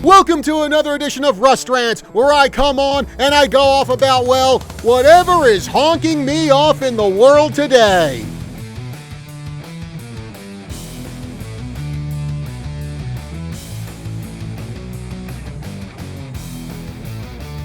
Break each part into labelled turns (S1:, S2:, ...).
S1: Welcome to another edition of Rust Rant, where I come on and I go off about, well, whatever is honking me off in the world today.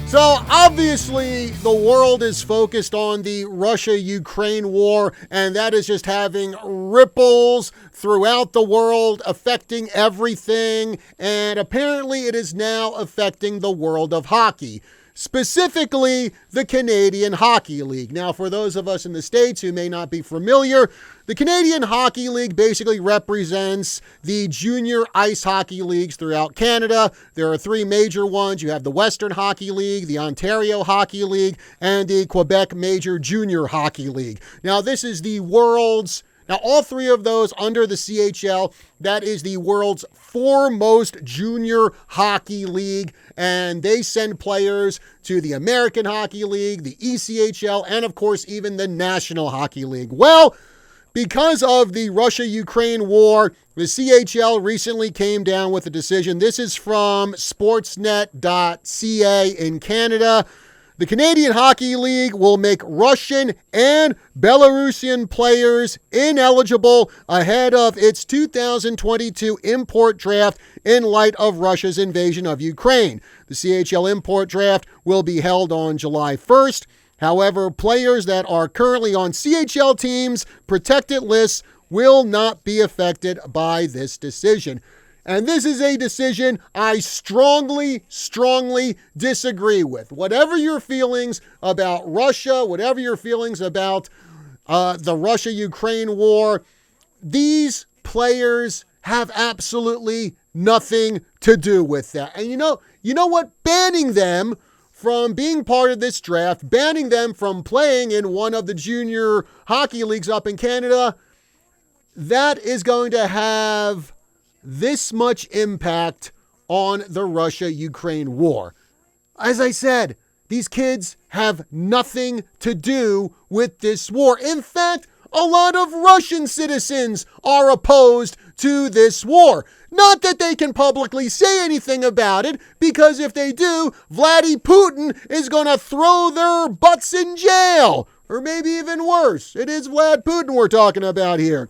S1: So obviously the world is focused on the Russia-Ukraine war, and that is just having ripples throughout the world, affecting everything, and apparently it is now affecting the world of hockey. Specifically, the Canadian Hockey League. Now, for those of us in the States who may not be familiar, the Canadian Hockey League basically represents the junior ice hockey leagues throughout Canada. There are three major ones. You have the Western Hockey League, the Ontario Hockey League, and the Quebec Major Junior Hockey League. Now, this is the world's Now, all three of those under the CHL, that is the world's foremost junior hockey league, and they send players to the American Hockey League, the ECHL, and of course, even the National Hockey League. Well, because of the Russia-Ukraine war, the CHL recently came down with a decision. This is from sportsnet.ca in Canada. The Canadian Hockey League will make Russian and Belarusian players ineligible ahead of its 2022 import draft in light of Russia's invasion of Ukraine. The CHL import draft will be held on July 1st. However, players that are currently on CHL teams' protected lists will not be affected by this decision. And this is a decision I strongly disagree with. Whatever your feelings about Russia, whatever your feelings about the Russia-Ukraine war, these players have absolutely nothing to do with that. And you know what? Banning them from being part of this draft, banning them from playing in one of the junior hockey leagues up in Canada, that is going to have this much impact on the Russia-Ukraine war. As I said, these kids have nothing to do with this war. In fact, a lot of Russian citizens are opposed to this war. Not that they can publicly say anything about it, because if they do, Vladimir Putin is going to throw their butts in jail. Or maybe even worse. It is Vlad Putin we're talking about here.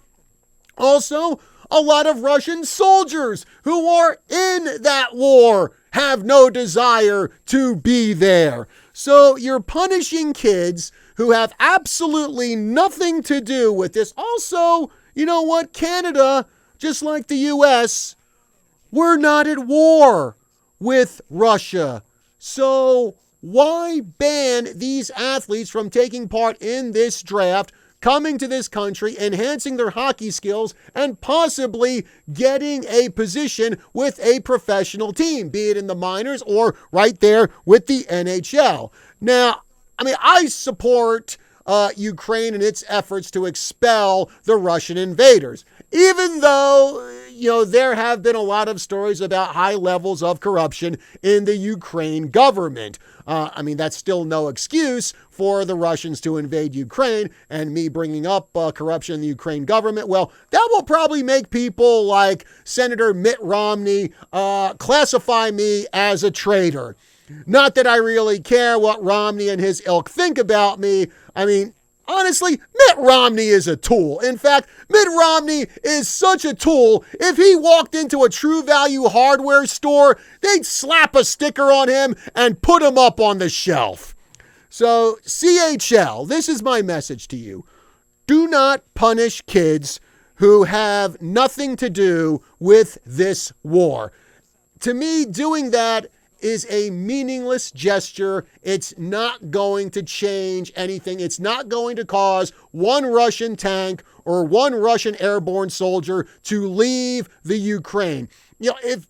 S1: Also, a lot of Russian soldiers who are in that war have no desire to be there. So you're punishing kids who have absolutely nothing to do with this. Also, you know what? Canada, just like the U.S., we're not at war with Russia. So why ban these athletes from taking part in this draft, coming to this country, enhancing their hockey skills, and possibly getting a position with a professional team, be it in the minors or right there with the NHL? Now, I support Ukraine and its efforts to expel the Russian invaders, even though, there have been a lot of stories about high levels of corruption in the Ukraine government. That's still no excuse for the Russians to invade Ukraine, and me bringing up corruption in the Ukraine government, well, that will probably make people like Senator Mitt Romney classify me as a traitor. Not that I really care what Romney and his ilk think about me. Honestly, Mitt Romney is a tool. In fact, Mitt Romney is such a tool, if he walked into a True Value hardware store, they'd slap a sticker on him and put him up on the shelf. So, CHL, this is my message to you. Do not punish kids who have nothing to do with this war. To me, doing that is a meaningless gesture. It's not going to change anything. It's not going to cause one Russian tank or one Russian airborne soldier to leave the Ukraine. If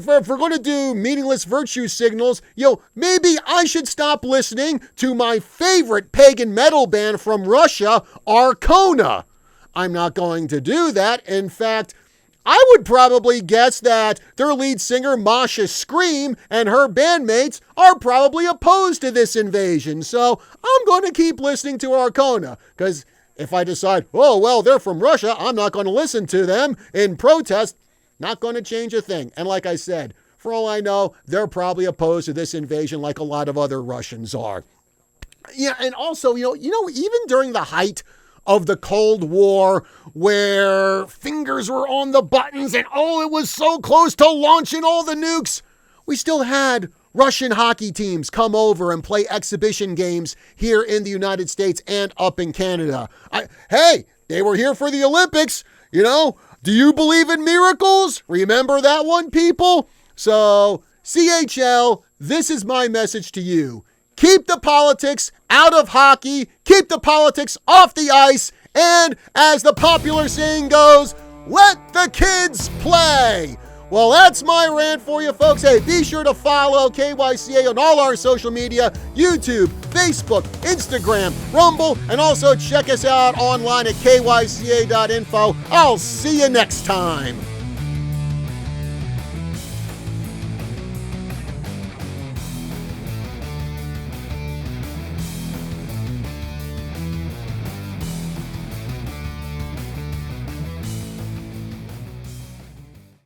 S1: we're going to do meaningless virtue signals, maybe I should stop listening to my favorite pagan metal band from Russia, Arcona. I'm not going to do that. In fact, I would probably guess that their lead singer, Masha Scream, and her bandmates are probably opposed to this invasion. So I'm going to keep listening to Arcona, because if I decide, they're from Russia, I'm not going to listen to them in protest, Not going to change a thing. And like I said, for all I know, they're probably opposed to this invasion like a lot of other Russians are. Yeah, and also, even during the height of the Cold War, where fingers were on the buttons and it was so close to launching all the nukes, we still had Russian hockey teams come over and play exhibition games here in the United States and up in Canada. Hey, they were here for the Olympics, Do you believe in miracles? Remember that one, people? So, CHL, this is my message to you. Keep the politics out of hockey. Keep the politics off the ice. And as the popular saying goes, let the kids play. Well, that's my rant for you, folks. Hey, be sure to follow KYCA on all our social media, YouTube, Facebook, Instagram, Rumble, and also check us out online at kyca.info. I'll see you next time.